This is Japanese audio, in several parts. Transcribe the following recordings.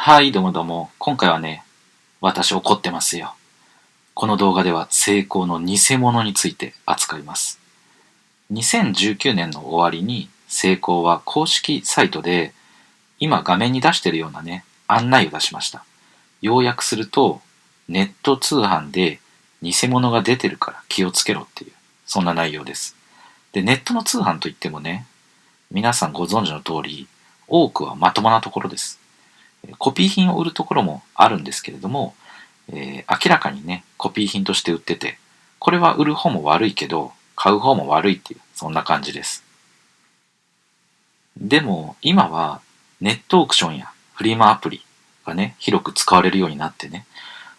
はい、どうもどうも。今回はね、私怒ってますよ。この動画ではセイコーの偽物について扱います。2019年の終わりにセイコーは公式サイトで今画面に出しているようなね、案内を出しました。要約すると、ネット通販で偽物が出てるから気をつけろっていう、そんな内容です。で、ネットの通販といってもね、皆さんご存知の通り、多くはまともなところです。コピー品を売るところもあるんですけれども、明らかにね、コピー品として売ってて、これは売る方も悪いけど、買う方も悪いっていう、そんな感じです。でも、今はネットオークションやフリマアプリがね、広く使われるようになってね、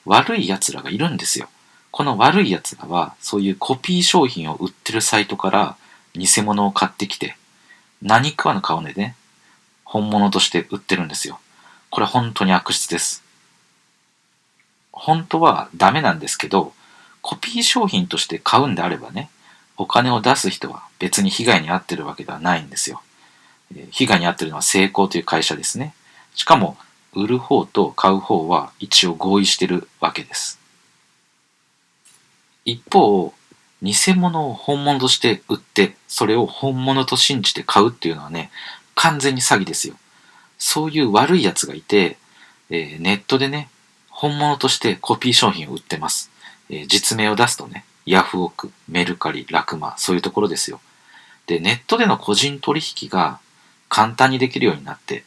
悪い奴らがいるんですよ。この悪い奴らは、そういうコピー商品を売ってるサイトから偽物を買ってきて、何食わぬ顔でね、本物として売ってるんですよ。これ本当に悪質です。本当はダメなんですけど、コピー商品として買うんであればね、お金を出す人は別に被害に遭ってるわけではないんですよ。被害に遭ってるのはセイコーという会社ですね。しかも、売る方と買う方は一応合意してるわけです。一方、偽物を本物として売って、それを本物と信じて買うっていうのはね、完全に詐欺ですよ。そういう悪い奴がいて、ネットでね、本物としてコピー商品を売ってます。実名を出すとね、ヤフオク、メルカリ、ラクマ、そういうところですよ。で、ネットでの個人取引が簡単にできるようになって、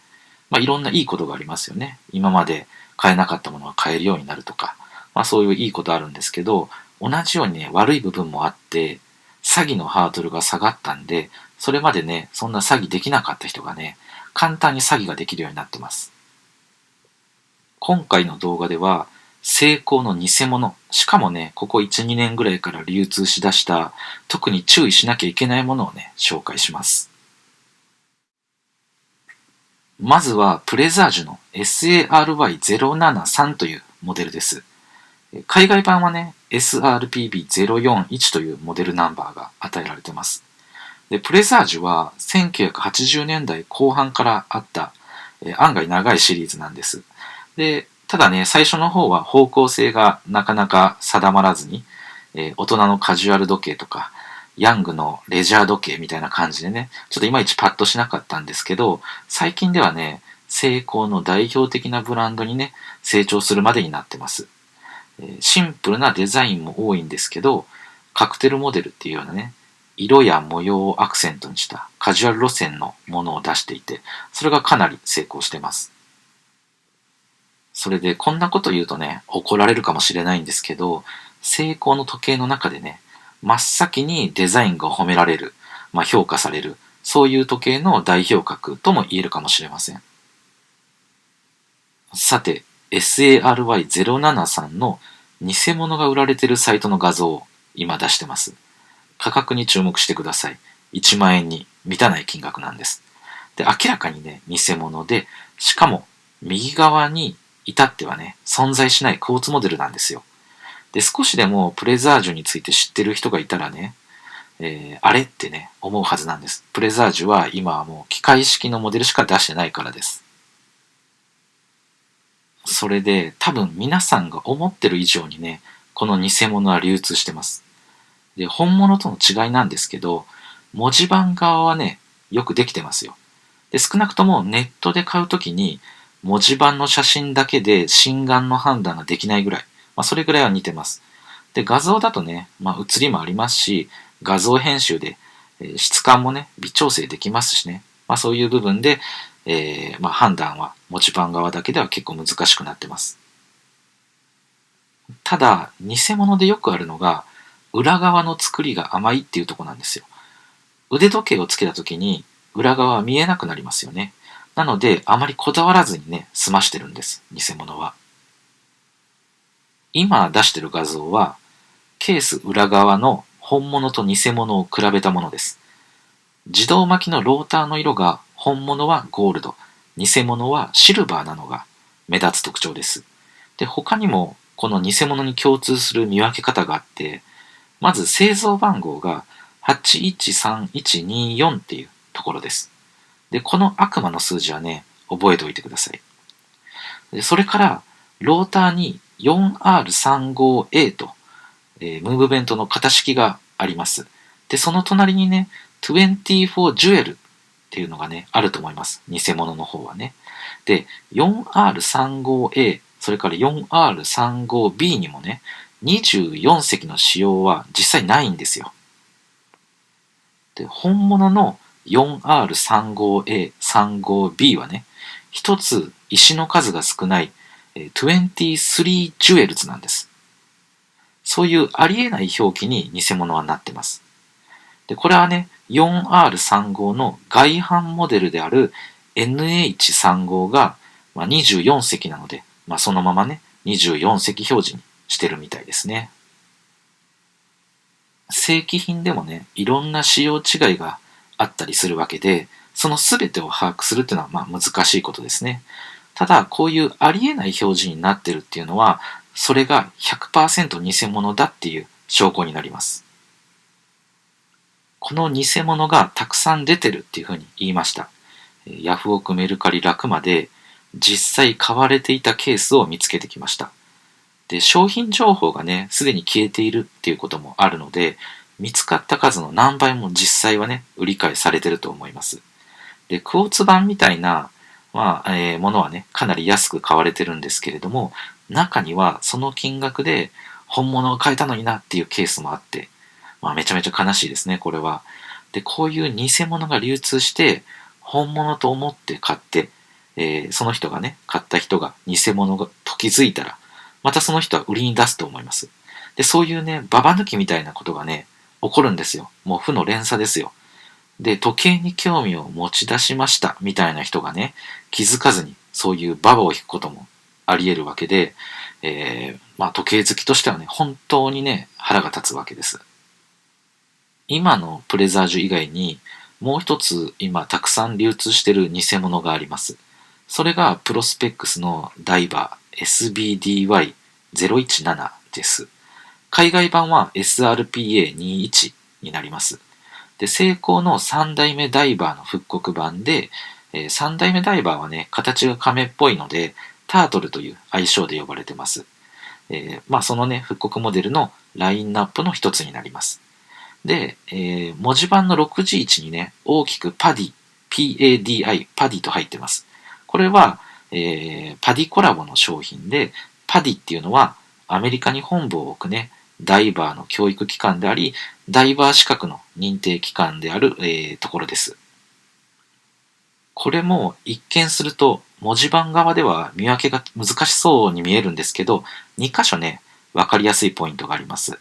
いろんないいことがありますよね。今まで買えなかったものが買えるようになるとか、そういういいことあるんですけど、同じようにね、悪い部分もあって、詐欺のハードルが下がったんで、それまでね、そんな詐欺できなかった人がね、簡単に詐欺ができるようになってます。今回の動画では、セイコーの偽物、しかもね、ここ1、2年ぐらいから流通しだした、特に注意しなきゃいけないものをね、紹介します。まずは、プレザージュの SARY073 というモデルです。海外版はね、SRPB041 というモデルナンバーが与えられています。で、プレザージュは1980年代後半からあった、案外長いシリーズなんです。で、ただね、最初の方は方向性がなかなか定まらずに、大人のカジュアル時計とか、ヤングのレジャー時計みたいな感じでね、ちょっといまいちパッとしなかったんですけど、最近ではね、セイコーの代表的なブランドにね、成長するまでになってます。シンプルなデザインも多いんですけど、カクテルモデルっていうようなね、色や模様をアクセントにしたカジュアル路線のものを出していて、それがかなり成功してます。それでこんなこと言うとね、怒られるかもしれないんですけど、セイコーの時計の中でね、真っ先にデザインが褒められる、評価される、そういう時計の代表格とも言えるかもしれません。さて、SARY073 の偽物が売られているサイトの画像を今出してます。価格に注目してください。1万円に満たない金額なんです。で、明らかにね、偽物で、しかも右側に至ってはね、存在しないクォーツモデルなんですよ。で、少しでもプレザージュについて知ってる人がいたらね、あれってね、思うはずなんです。プレザージュは今はもう機械式のモデルしか出してないからです。それで多分皆さんが思ってる以上にね、この偽物は流通してます。で、本物との違いなんですけど、文字盤側はね、よくできてますよ。で、少なくともネットで買うときに、文字盤の写真だけで心眼の判断ができないぐらい、それぐらいは似てます。で、画像だとね、写りもありますし、画像編集で、質感もね、微調整できますしね、そういう部分で、判断は文字盤側だけでは結構難しくなってます。ただ、偽物でよくあるのが、裏側の作りが甘いっていうところなんですよ。腕時計をつけた時に裏側は見えなくなりますよね。なので、あまりこだわらずにね、済ましてるんです、偽物は。今出してる画像は、ケース裏側の本物と偽物を比べたものです。自動巻きのローターの色が本物はゴールド、偽物はシルバーなのが目立つ特徴です。で、他にもこの偽物に共通する見分け方があって、まず製造番号が813124っていうところです。で、この悪魔の数字はね、覚えておいてください。でそれからローターに 4R35A と、ムーブメントの型式があります。でその隣にね24ジュエルっていうのがねあると思います。偽物の方はね。で 4R35A それから 4R35B にもね24隻の使用は実際ないんですよ。で本物の 4R35A、35B はね、一つ石の数が少ない23ジュエルズなんです。そういうありえない表記に偽物はなってます。で、これはね、4R35 の外反モデルである NH35 が、24隻なので、そのままね、24隻表示にしてるみたいですね。正規品でもね、いろんな仕様違いがあったりするわけで、その全てを把握するっていうのは難しいことですね。ただ、こういうありえない表示になってるっていうのは、それが 100% 偽物だっていう証拠になります。この偽物がたくさん出てるっていうふうに言いました。ヤフオク、メルカリ、ラクマで実際買われていたケースを見つけてきました。で、商品情報がね、すでに消えているっていうこともあるので、見つかった数の何倍も実際はね、売り買いされてると思います。で、クォーツ版みたいな、ものはね、かなり安く買われてるんですけれども、中にはその金額で本物を買えたのになっていうケースもあって、めちゃめちゃ悲しいですね、これは。で、こういう偽物が流通して、本物と思って買って、その人がね、買った人が偽物と気づいたら、またその人は売りに出すと思います。で、そういうね、ババ抜きみたいなことがね、起こるんですよ。もう負の連鎖ですよ。で、時計に興味を持ち出しましたみたいな人がね、気づかずにそういうババを引くこともあり得るわけで、時計好きとしてはね、本当にね、腹が立つわけです。今のプレザージュ以外にもう一つ今たくさん流通している偽物があります。それがプロスペックスのダイバー SBDY017 です。海外版は SRPA21 になります。で、セイコーの3代目ダイバーの復刻版で、3代目ダイバーはね、形が亀っぽいので、タートルという愛称で呼ばれてます。そのね、復刻モデルのラインナップの一つになります。で、文字盤の6時位置にね、大きくパディ、PADI、パディと入ってます。これは、パディコラボの商品で、パディっていうのはアメリカに本部を置くね、ダイバーの教育機関であり、ダイバー資格の認定機関である、ところです。これも一見すると文字盤側では見分けが難しそうに見えるんですけど、2箇所ね、わかりやすいポイントがあります。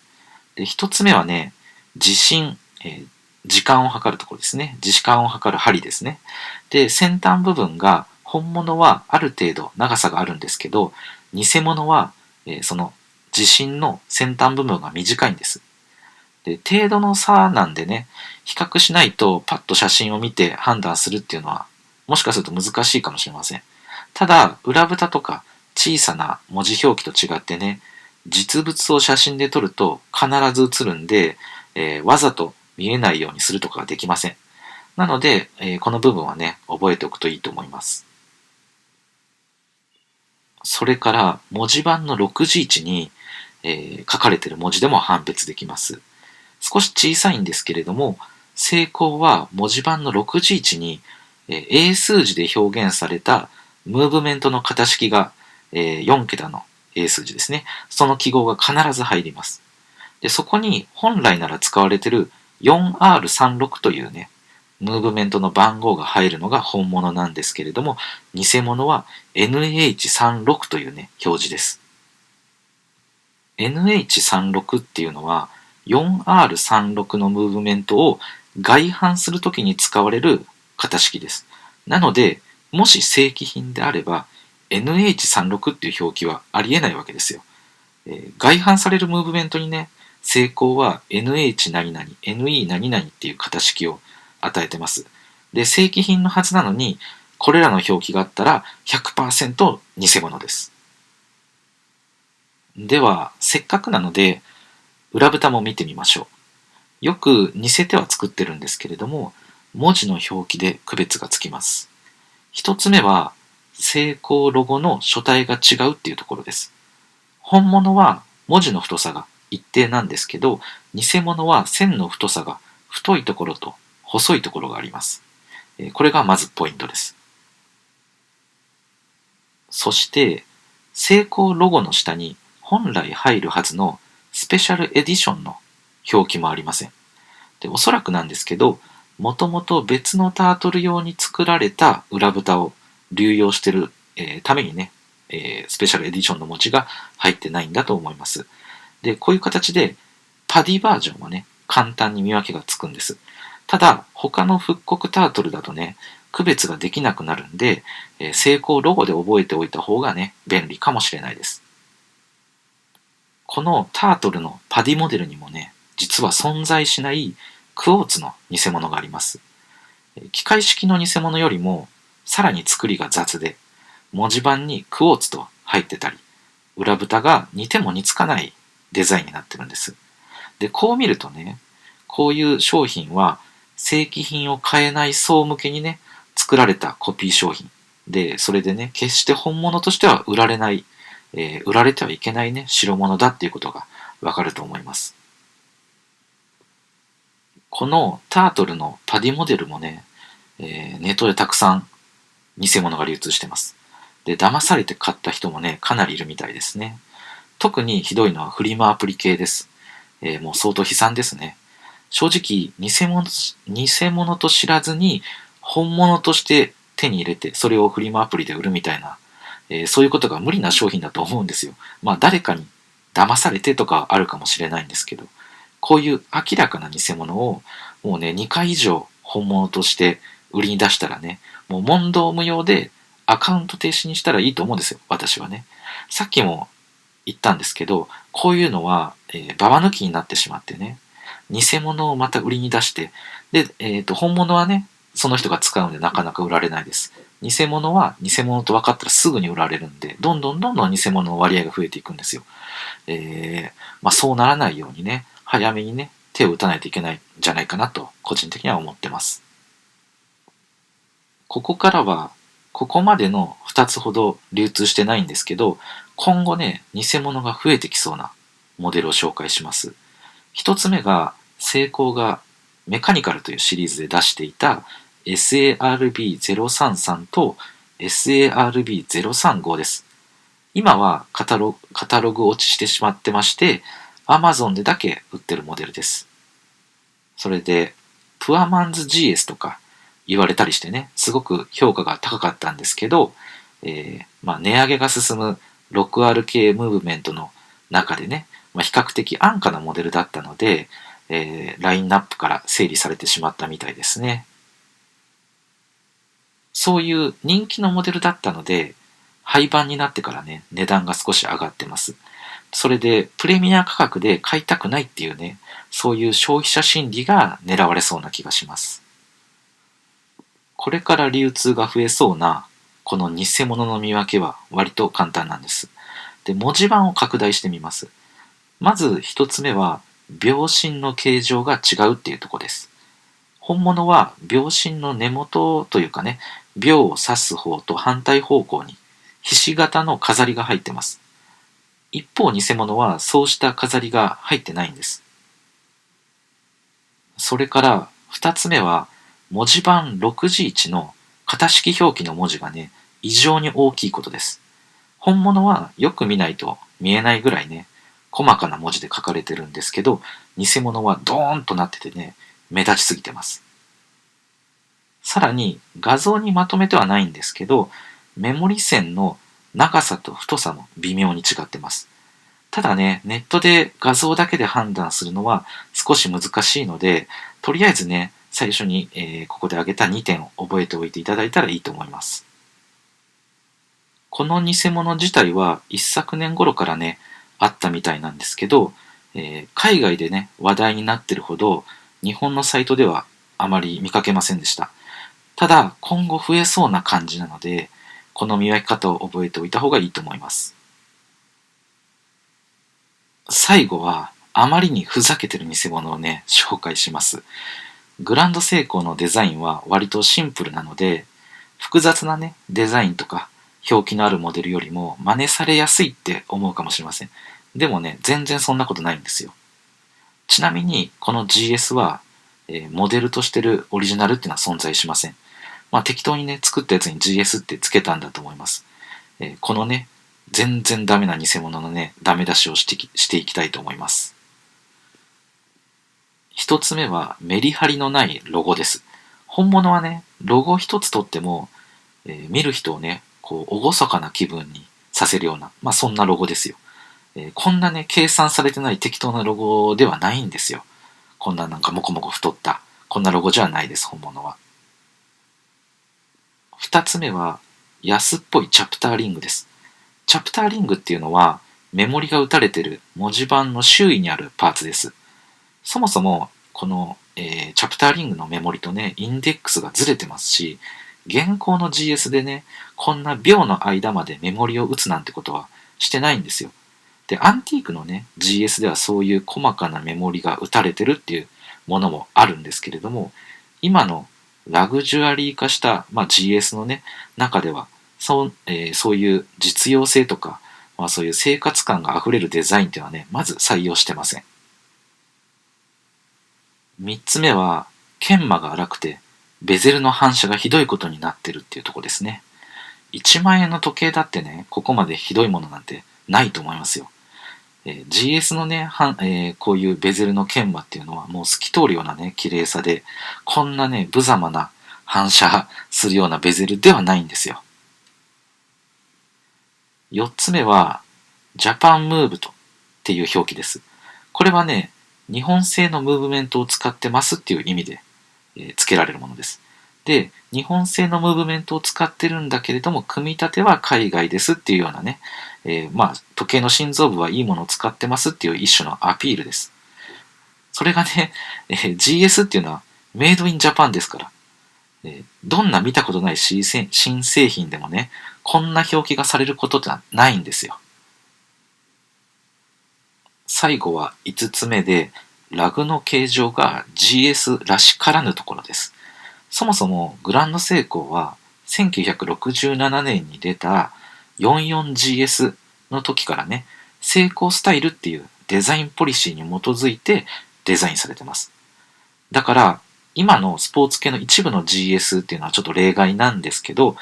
で、1つ目はね、時針、時間を測るところですね。時間を測る針ですね。で、先端部分が本物はある程度長さがあるんですけど、偽物は、その時針の先端部分が短いんです。で、程度の差なんでね、比較しないとパッと写真を見て判断するっていうのは、もしかすると難しいかもしれません。ただ、裏蓋とか小さな文字表記と違ってね、実物を写真で撮ると必ず写るんで、わざと見えないようにするとかができません。なので、この部分はね、覚えておくといいと思います。それから文字盤の6時位置に、書かれている文字でも判別できます。少し小さいんですけれども、セイコーは文字盤の6時位置に、英数字で表現されたムーブメントの型式が、4桁の英数字ですね。その記号が必ず入ります。で、そこに本来なら使われている 4R36 というね、ムーブメントの番号が入るのが本物なんですけれども、偽物は NH36 というね、表示です。NH36 っていうのは 4R36 のムーブメントを外反するときに使われる型式です。なので、もし正規品であれば NH36 っていう表記はありえないわけですよ。外反されるムーブメントにね、セイコーは NH 何々、NE 何々っていう型式を与えてます。で、正規品のはずなのに、これらの表記があったら 100% 偽物です。では、せっかくなので、裏蓋も見てみましょう。よく似せては作ってるんですけれども、文字の表記で区別がつきます。一つ目は、成功ロゴの書体が違うっていうところです。本物は文字の太さが一定なんですけど、偽物は線の太さが太いところと細いところがあります。これがまずポイントです。そして、成功ロゴの下に本来入るはずのスペシャルエディションの表記もありません。で、おそらくなんですけど、もともと別のタートル用に作られた裏蓋を流用している、ためにね、スペシャルエディションの文字が入ってないんだと思います。で、こういう形でパディバージョンはね、簡単に見分けがつくんです。ただ、他の復刻タートルだとね、区別ができなくなるんで、成功ロゴで覚えておいた方がね、便利かもしれないです。このタートルのパディモデルにもね、実は存在しないクォーツの偽物があります。機械式の偽物よりもさらに作りが雑で、文字盤にクォーツと入ってたり、裏蓋が似ても似つかないデザインになってるんです。で、こう見るとね、こういう商品は正規品を買えない層向けにね、作られたコピー商品で、それでね、決して本物としては売られない、売られてはいけないね、代物だっていうことがわかると思います。このタートルのパディモデルもね、ネットでたくさん偽物が流通してます。で、騙されて買った人もね、かなりいるみたいですね。特にひどいのはフリマアプリ系です。もう相当悲惨ですね。正直偽物と知らずに本物として手に入れて、それをフリマアプリで売るみたいな、そういうことが無理な商品だと思うんですよ。まあ誰かに騙されてとかあるかもしれないんですけど、こういう明らかな偽物をもうね、2回以上本物として売りに出したらね、もう問答無用でアカウント停止にしたらいいと思うんですよ、私はね。さっきも言ったんですけど、こういうのは、ババ抜きになってしまってね、偽物をまた売りに出して、で、本物はね、その人が使うんでなかなか売られないです。偽物は偽物と分かったらすぐに売られるんで、どんどんどんどん偽物の割合が増えていくんですよ。まあそうならないようにね、早めにね、手を打たないといけないんじゃないかなと、個人的には思ってます。ここからは、ここまでの2つほど流通してないんですけど、今後ね、偽物が増えてきそうなモデルを紹介します。1つ目が、セイコーがメカニカルというシリーズで出していた SARB033 と SARB035 です。今はカタログ落ちしてしまってまして、Amazon でだけ売ってるモデルです。それで、プアマンズ GS とか言われたりしてね、すごく評価が高かったんですけど、まあ、値上げが進む 6RK ムーブメントの中でね、まあ、比較的安価なモデルだったので、ラインナップから整理されてしまったみたいですね。そういう人気のモデルだったので、廃盤になってからね、値段が少し上がってます。それで、プレミア価格で買いたくないっていうね、そういう消費者心理が狙われそうな気がします。これから流通が増えそうな、この偽物の見分けは割と簡単なんです。で、文字盤を拡大してみます。まず一つ目は、秒針の形状が違うっていうところです。本物は秒針の根元というかね、秒を指す方と反対方向に、ひし形の飾りが入ってます。一方偽物はそうした飾りが入ってないんです。それから二つ目は文字盤6字1の型式表記の文字がね、異常に大きいことです。本物はよく見ないと見えないぐらいね、細かな文字で書かれてるんですけど、偽物はドーンとなっててね、目立ちすぎてます。さらに画像にまとめてはないんですけど、メモリ線の長さと太さも微妙に違ってます。ただね、ネットで画像だけで判断するのは少し難しいので、とりあえずね、最初に、ここで挙げた2点を覚えておいていただいたらいいと思います。この偽物自体は一昨年頃からね、あったみたいなんですけど、海外でね、話題になってるほど、日本のサイトではあまり見かけませんでした。ただ、今後増えそうな感じなので、この見分け方を覚えておいた方がいいと思います。最後は、あまりにふざけてる偽物をね、紹介します。グランドセイコーのデザインは割とシンプルなので、複雑なね、デザインとか表記のあるモデルよりも真似されやすいって思うかもしれません。でもね、全然そんなことないんですよ。ちなみに、この GS は、モデルとしてるオリジナルっていうのは存在しません。適当にね、作ったやつに GS ってつけたんだと思います。このね、全然ダメな偽物のね、ダメ出しをしていきたいと思います。一つ目はメリハリのないロゴです。本物はね、ロゴ一つとっても、見る人をね、こう、厳かな気分にさせるような、そんなロゴですよ。こんなね、計算されてない適当なロゴではないんですよ。こんななんかもこもこ太った、こんなロゴじゃないです、本物は。二つ目は、安っぽいチャプターリングです。チャプターリングっていうのは、メモリが打たれている文字盤の周囲にあるパーツです。そもそも、この、チャプターリングのメモリとね、インデックスがずれてますし、現行の GS でね、こんな秒の間までメモリを打つなんてことはしてないんですよ。で、アンティークのね、GS ではそういう細かなメモリが打たれてるっていうものもあるんですけれども、今のラグジュアリー化した、GS のね、中では、そういう実用性とか、そういう生活感があふれるデザインっていうのはね、まず採用してません。三つ目は、研磨が荒くて、ベゼルの反射がひどいことになってるっていうとこですね。1万円の時計だってね、ここまでひどいものなんてないと思いますよ。GS のね、こういうベゼルの研磨っていうのはもう透き通るようなね、綺麗さで、こんなね、無様な反射するようなベゼルではないんですよ。4つ目は、ジャパンムーブとっていう表記です。これはね、日本製のムーブメントを使ってますっていう意味で、付けられるものです。で、日本製のムーブメントを使ってるんだけれども、組み立ては海外ですっていうようなね、時計の心臓部はいいものを使ってますっていう一種のアピールです。それがね、GS っていうのはメイドインジャパンですから、どんな見たことない新製品でもね、こんな表記がされることってないんですよ。最後は5つ目で、ラグの形状が GS らしからぬところです。そもそもグランドセイコーは1967年に出た 44GS の時からね、セイコースタイルっていうデザインポリシーに基づいてデザインされてます。だから今のスポーツ系の一部の GS っていうのはちょっと例外なんですけど、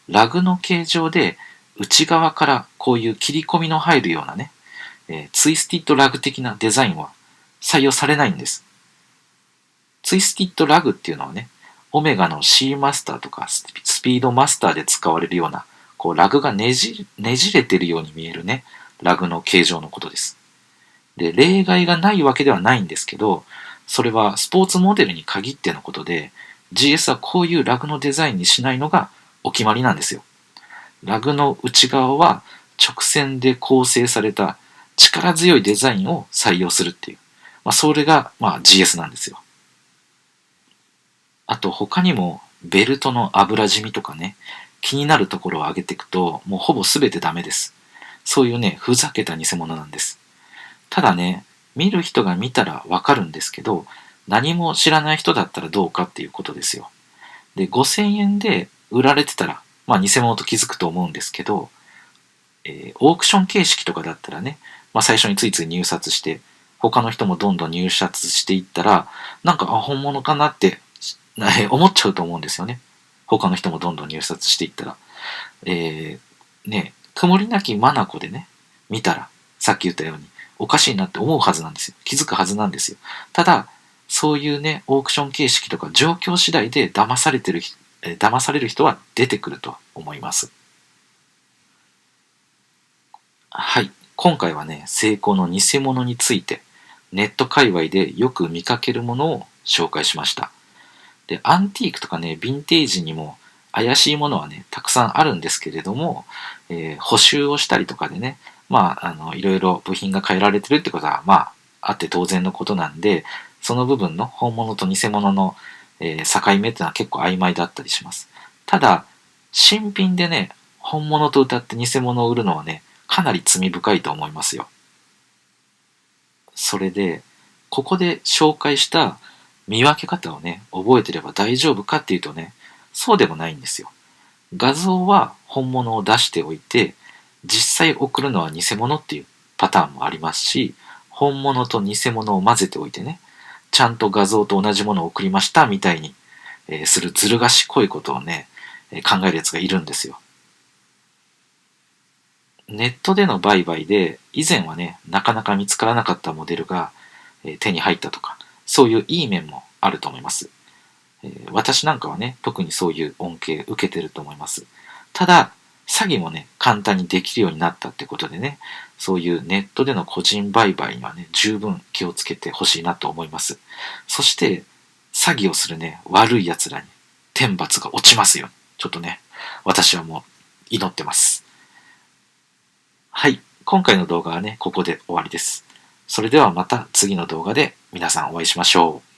ラグの形状で内側からこういう切り込みの入るようなね、ツイスティッドラグ的なデザインは採用されないんです。ツイスティッドラグっていうのはね、オメガの C マスターとかスピードマスターで使われるような、こうラグがねじれてるように見えるね、ラグの形状のことです。で、例外がないわけではないんですけど、それはスポーツモデルに限ってのことで、GS はこういうラグのデザインにしないのがお決まりなんですよ。ラグの内側は直線で構成された力強いデザインを採用するっていう。それが、GS なんですよ。あと他にもベルトの油染みとかね、気になるところを上げていくと、もうほぼ全てダメです。そういうね、ふざけた偽物なんです。ただね、見る人が見たらわかるんですけど、何も知らない人だったらどうかっていうことですよ。で、5000円で売られてたら、偽物と気づくと思うんですけど、オークション形式とかだったらね、最初についつい入札して、他の人もどんどん入札していったら、なんか、本物かなって思っちゃうと思うんですよね。他の人もどんどん入札していったら。曇りなき眼でね、見たら、さっき言ったように、おかしいなって思うはずなんですよ。気づくはずなんですよ。ただ、そういうね、オークション形式とか状況次第で騙される人は出てくると思います。はい。今回はね、セイコーの偽物について、ネット界隈でよく見かけるものを紹介しました。で、アンティークとかね、ヴィンテージにも怪しいものはね、たくさんあるんですけれども、補修をしたりとかでね、いろいろ部品が変えられてるってことは、あって当然のことなんで、その部分の本物と偽物の、境目っていうのは結構曖昧だったりします。ただ、新品でね、本物と謳って偽物を売るのはね、かなり罪深いと思いますよ。それで、ここで紹介した見分け方をね、覚えてれば大丈夫かっていうとね、そうでもないんですよ。画像は本物を出しておいて、実際送るのは偽物っていうパターンもありますし、本物と偽物を混ぜておいてね、ちゃんと画像と同じものを送りましたみたいに、するずる賢いことをね、考えるやつがいるんですよ。ネットでの売買で以前はね、なかなか見つからなかったモデルが手に入ったとか、そういういい面もあると思います。私なんかはね、特にそういう恩恵受けてると思います。ただ、詐欺もね、簡単にできるようになったってことでね、そういうネットでの個人売買にはね、十分気をつけてほしいなと思います。そして、詐欺をするね、悪い奴らに天罰が落ちますよ。ちょっとね、私はもう祈ってます。はい。今回の動画はね、ここで終わりです。それではまた次の動画で皆さんお会いしましょう。